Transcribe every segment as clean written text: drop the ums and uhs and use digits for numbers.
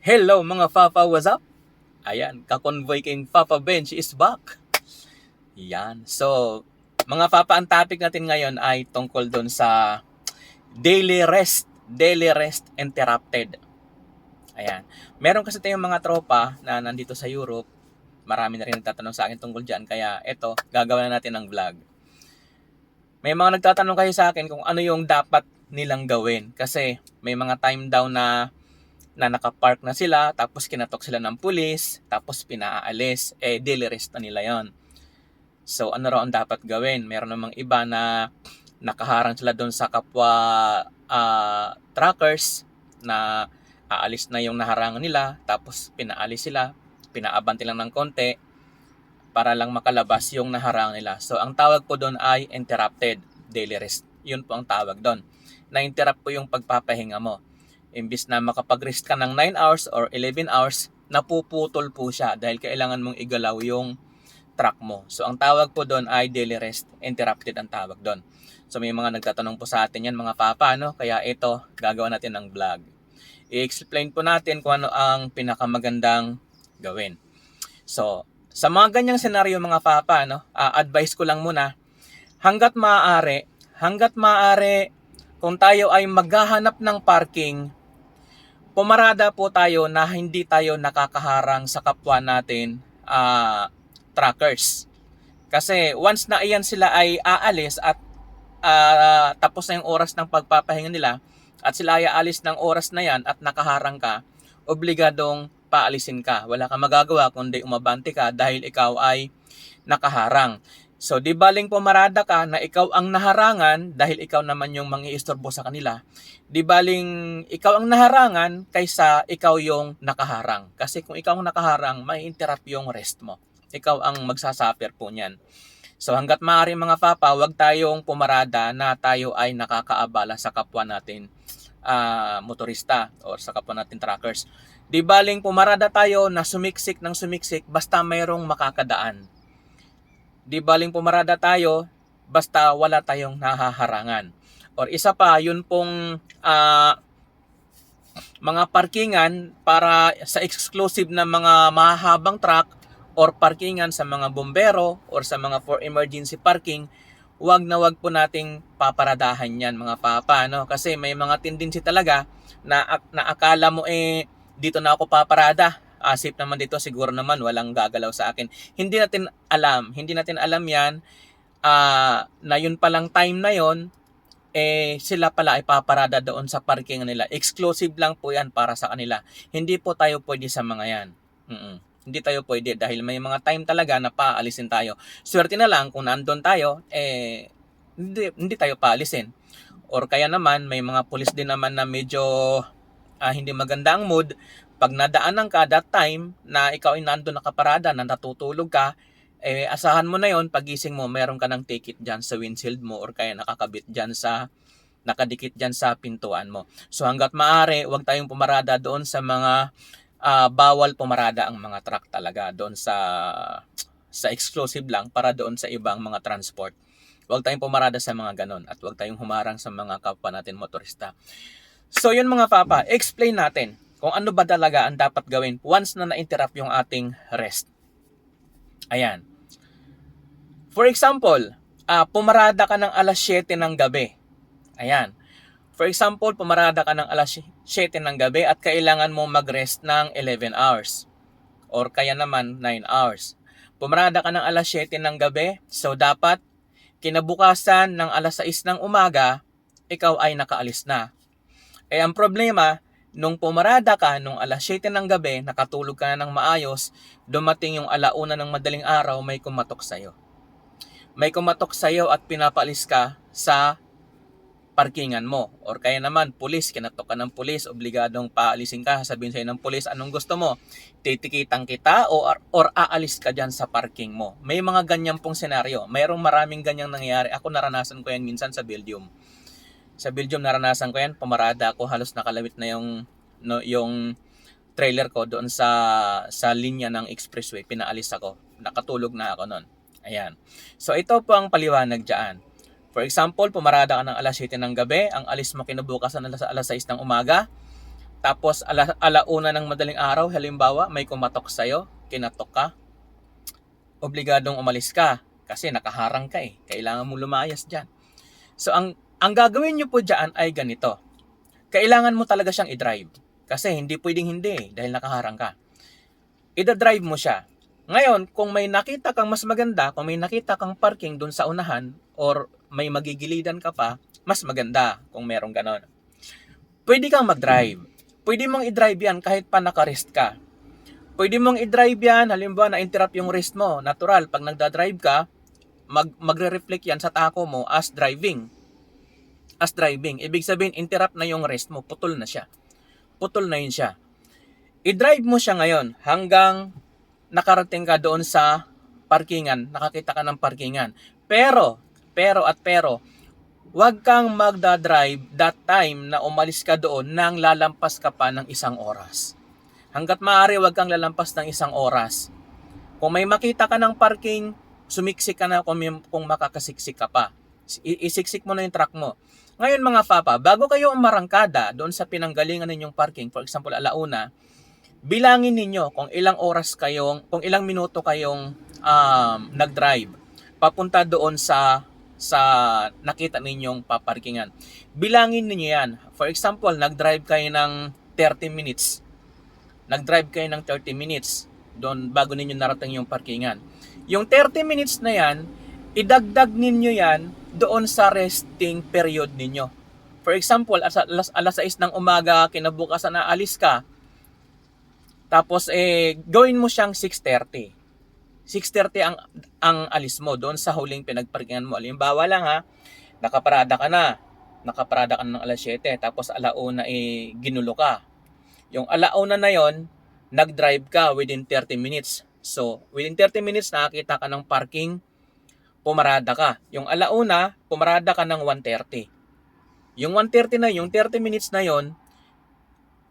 Hello mga Papa, what's up? Ayan, kakonvoy king Papa Bench is back. Yan. So, mga Papa, ang topic natin ngayon ay tungkol doon sa daily rest. Daily rest interrupted. Ayan. Meron kasi tayong mga tropa na nandito sa Europe. Marami na rin nagtatanong sa akin tungkol dyan. Kaya eto, gagawin na natin ng vlog. May mga nagtatanong kayo sa akin kung ano yung dapat nilang gawin. Kasi may mga time daw na nakapark na sila, tapos kinatok sila ng pulis, tapos pinaalis, daily rest na nila yon. So ano raw ang dapat gawin? Meron namang iba na nakaharang sila doon sa kapwa truckers na aalis na yung naharangan nila, tapos pinaalis sila, pinaabanti lang ng konti para lang makalabas yung naharangan nila. So ang tawag po doon ay interrupted daily rest. Yun po ang tawag doon. Na-interrupt po yung pagpapahinga mo. Imbis na makapag-rest ka ng 9 hours or 11 hours, napuputol po siya dahil kailangan mong igalaw yung truck mo. So ang tawag po doon ay daily rest interrupted ang tawag doon. So may mga nagtatanong po sa atin yan mga papa, no? Kaya ito, gagawa natin ng vlog. I-explain po natin kung ano ang pinakamagandang gawin. So, sa mga ganyang senaryo mga papa, no? Advice ko lang muna, hanggat maaari, kung tayo ay maghahanap ng parking, pumarada po tayo na hindi tayo nakakaharang sa kapwa natin truckers. Kasi once na iyan sila ay aalis at tapos na yung oras ng pagpapahinga nila at sila ay aalis ng oras na yan at nakaharang ka, obligadong paalisin ka. Wala kang magagawa kundi umabante ka dahil ikaw ay nakaharang. So, di baling pumarada ka na ikaw ang naharangan dahil ikaw naman yung mangiistorbo sa kanila. Di baling ikaw ang naharangan kaysa ikaw yung nakaharang. Kasi kung ikaw ang nakaharang, may interrupt yung rest mo. Ikaw ang magsasuffer po niyan. So, hanggat maaari mga papa, huwag tayong pumarada na tayo ay nakakaabala sa kapwa natin motorista o sa kapwa natin truckers. Di baling pumarada tayo na sumiksik ng sumiksik basta mayroong makakadaan. Di baling pumarada tayo basta wala tayong nahaharangan. Or isa pa, yun pong mga parkingan para sa exclusive na mga mahahabang truck or parkingan sa mga bombero or sa mga for emergency parking, wag na wag po nating paparadahan yan mga papa, no? Kasi may mga tendency talaga na akala mo dito na ako paparada. Safe naman dito, siguro naman walang gagalaw sa akin. Hindi natin alam yan na yun palang time na yon sila pala ay paparada doon sa parking nila. Exclusive lang po yan para sa kanila. Hindi po tayo pwede sa mga yan. Hindi tayo pwede dahil may mga time talaga na paalisin tayo. Swerte na lang kung nandun tayo, hindi tayo paalisin. Or kaya naman, may mga pulis din naman na medyo hindi maganda ang mood. Pag nadaanan ka that time na ikaw ay nandun nakaparada, na natutulog ka, asahan mo na yon, pagising mo, meron ka ng ticket dyan sa windshield mo or kaya nakadikit dyan sa pintuan mo. So hanggat maaari, huwag tayong pumarada doon sa mga bawal pumarada ang mga truck talaga doon sa exclusive lang para doon sa ibang mga transport. Huwag tayong pumarada sa mga ganon at huwag tayong humarang sa mga kapwa natin motorista. So yun mga papa, explain natin kung ano ba talaga ang dapat gawin once na na-interrupt yung ating rest. Ayan. For example, pumarada ka ng alas 7 ng gabi. Ayan. For example, pumarada ka ng alas 7 ng gabi at kailangan mo mag-rest ng 11 hours. Or kaya naman 9 hours. Pumarada ka ng alas 7 ng gabi, so dapat kinabukasan ng alas 6 ng umaga, ikaw ay nakaalis na. Ang problema, nung pumarada ka nung alas 7 ng gabi, nakatulog ka na ng maayos, dumating yung alauna ng madaling araw, may kumatok sa'yo. May kumatok sa'yo at pinapaalis ka sa parkingan mo. Or kaya naman, pulis, kinatok ka ng pulis, obligadong paalisin ka, sabihin sa'yo ng pulis, anong gusto mo? Titikitan kita or aalis ka dyan sa parking mo? May mga ganyan pong senaryo. Mayroong maraming ganyang nangyayari. Ako naranasan ko yan minsan sa Belgium. Sa Belgium naranasan ko yan, pumarada ako, halos nakalawit na yung trailer ko doon sa linya ng expressway, pinaalis ako. Nakatulog na ako noon. Ayan. So ito po ang paliwanag diyan. For example, pumarada ka ng alas 7 ng gabi, ang alis mo kinabukasan alas 6 ng umaga. Tapos alauna ng madaling araw, halimbawa may kumatok sa'yo, kinatok ka, obligadong umalis ka kasi nakaharang ka eh. Kailangan mo lumayas dyan. So ang gagawin nyo po dyan ay ganito. Kailangan mo talaga siyang i-drive. Kasi hindi pwedeng hindi eh, dahil nakaharang ka. Ida-drive mo siya. Ngayon, kung may nakita kang mas maganda, kung may nakita kang parking dun sa unahan or may magigilidan ka pa, mas maganda kung merong ganon. Pwede kang mag-drive. Pwede mong i-drive yan kahit pa naka-rest ka. Pwede mong i-drive yan, halimbawa na-interrupt yung rest mo. Natural, pag nagda-drive ka, magre-reflect yan sa tako mo as driving. As driving. Ibig sabihin, interrupt na yung rest mo. Putol na siya. Putol na yun siya. I-drive mo siya ngayon hanggang nakarating ka doon sa parkingan. Nakakita ka ng parkingan. Pero, huwag kang magda-drive that time na umalis ka doon nang lalampas ka pa ng 1 oras. Hanggat maaari, huwag kang lalampas ng 1 oras. Kung may makita ka ng parking, sumiksik ka na kung makakasiksik ka pa. Isiksik mo na yung truck mo. Ngayon mga papa, bago kayo umarangkada doon sa pinanggalingan ninyong parking, for example, alauna, bilangin ninyo kung ilang minuto kayong nag-drive papunta doon sa nakita ninyong paparkingan. Bilangin niyo yan. For example, nag-drive kayo ng 30 minutes. Nag-drive kayo ng 30 minutes doon bago ninyo narating yung parkingan. Yung 30 minutes na yan, idagdag ninyo yan doon sa resting period ninyo. For example, alas 6 ng umaga, kinabukasan na alis ka, tapos gawin mo siyang 6:30. 6:30 ang alis mo doon sa huling pinagparkingan mo. Halimbawa lang ha, nakaparada ka ng alas 7, tapos alauna ginulo ka. Yung alauna na yon, nag-drive ka within 30 minutes. So, within 30 minutes nakakita ka ng parking, pumarada ka. Yung alauna, pumarada ka ng 1:30. Yung 1:30 na yung 30 minutes na yon,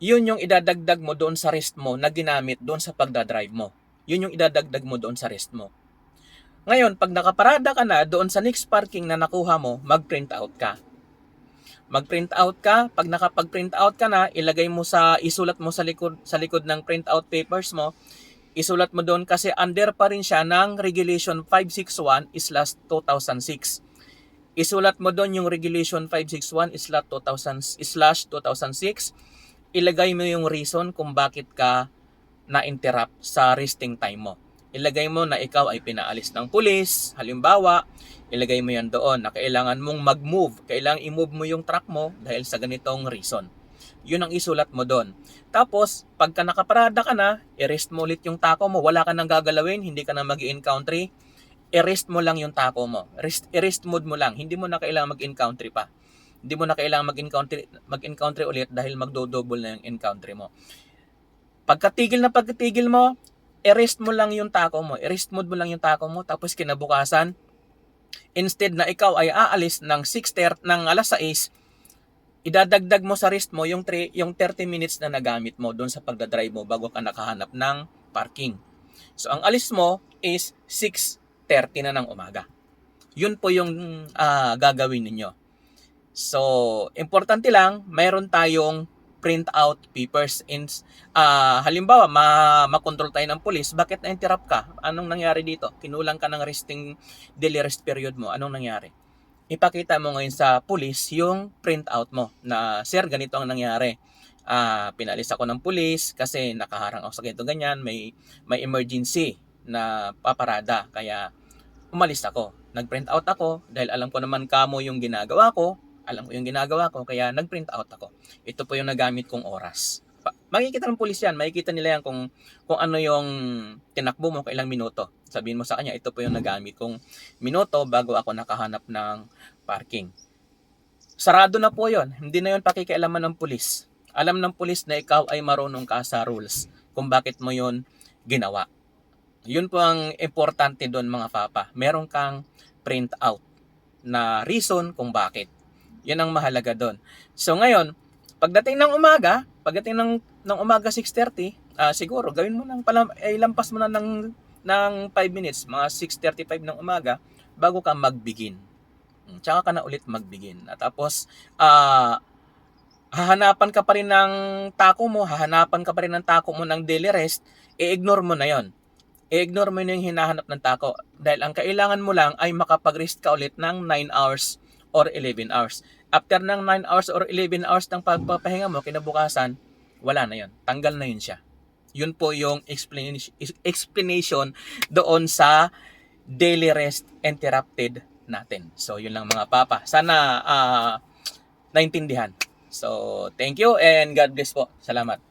yun yung idadagdag mo doon sa rest mo na ginamit doon sa pagdadrive mo. Yun yung idadagdag mo doon sa rest mo. Ngayon, pag nakaparada ka na doon sa next parking na nakuha mo, mag-print out ka. Mag-print out ka, pag nakapag-print out ka na, isulat mo sa likod ng print out papers mo, isulat mo doon kasi under pa rin siya ng Regulation 561/2006. Isulat mo doon yung Regulation 561/2006. Ilagay mo yung reason kung bakit ka na-interrupt sa resting time mo. Ilagay mo na ikaw ay pinaalis ng pulis, halimbawa, ilagay mo yan doon na kailangan mong mag-move. Kailangan i-move mo yung truck mo dahil sa ganitong reason. Yun ang isulat mo doon. Tapos, pagka nakaparada ka na, i-rest mo ulit yung tako mo. Wala ka nang gagalawin, hindi ka na mag-i-encountry. I-rest mo lang yung tako mo. I-rest mode mo lang. Hindi mo na kailangan mag-encountry pa. Hindi mo na kailangan mag-encounter ulit dahil magdo-double na yung encounter mo. Pagkatigil mo, i-rest mo lang yung tako mo. I-rest mode mo lang yung tako mo. Tapos kinabukasan, instead na ikaw ay aalis ng alas 6, idadagdag mo sa rest mo yung 30 minutes na nagamit mo doon sa pagdadrive mo bago ka nakahanap ng parking. So ang alis mo is 6:30 na ng umaga. Yun po yung gagawin ninyo. So, importante lang, mayroon tayong print-out papers. Halimbawa, makontrol tayo ng police, bakit na-interrupt ka? Anong nangyari dito? Kinulang ka ng daily rest period mo. Anong nangyari? Ipakita mo ngayon sa police yung print-out mo na, sir, ganito ang nangyari. Pinalis ako ng police kasi nakaharang ako sa ganito ganyan, may emergency na paparada, kaya umalis ako. Nag-print out ako dahil alam ko naman kamo yung ginagawa ko. Kaya nag-print out ako. Ito po yung nagamit kong oras. Makikita ng pulis yan. Makikita nila yan kung ano yung tinakbo mo, kailang minuto. Sabihin mo sa kanya, ito po yung nagamit kong minuto bago ako nakahanap ng parking. Sarado na po yon. Hindi na yon pakikialaman ng pulis. Alam ng pulis na ikaw ay marunong ka sa rules kung bakit mo yon ginawa. Yun po ang importante doon mga papa. Meron kang print out na reason kung bakit. Yan ang mahalaga doon. So ngayon, pagdating ng umaga 6:30, siguro gawin mo lampas mo na ng 5 minutes, mga 6:35 ng umaga bago ka mag-begin. Tsaka ka na ulit mag-begin. At tapos hahanapan ka pa rin ng hahanapan ka pa rin ng tako mo ng daily rest, i-ignore mo na yon. I-ignore mo na yung hinahanap ng tako. Dahil ang kailangan mo lang ay makapag-rest ka ulit ng 9 hours or 11 hours. After ng 9 hours or 11 hours ng pagpapahinga mo, kinabukasan, wala na yon. Tanggal na yun siya. Yun po yung explanation doon sa daily rest interrupted natin. So, yun lang mga papa. Sana naintindihan. So, thank you and God bless po. Salamat.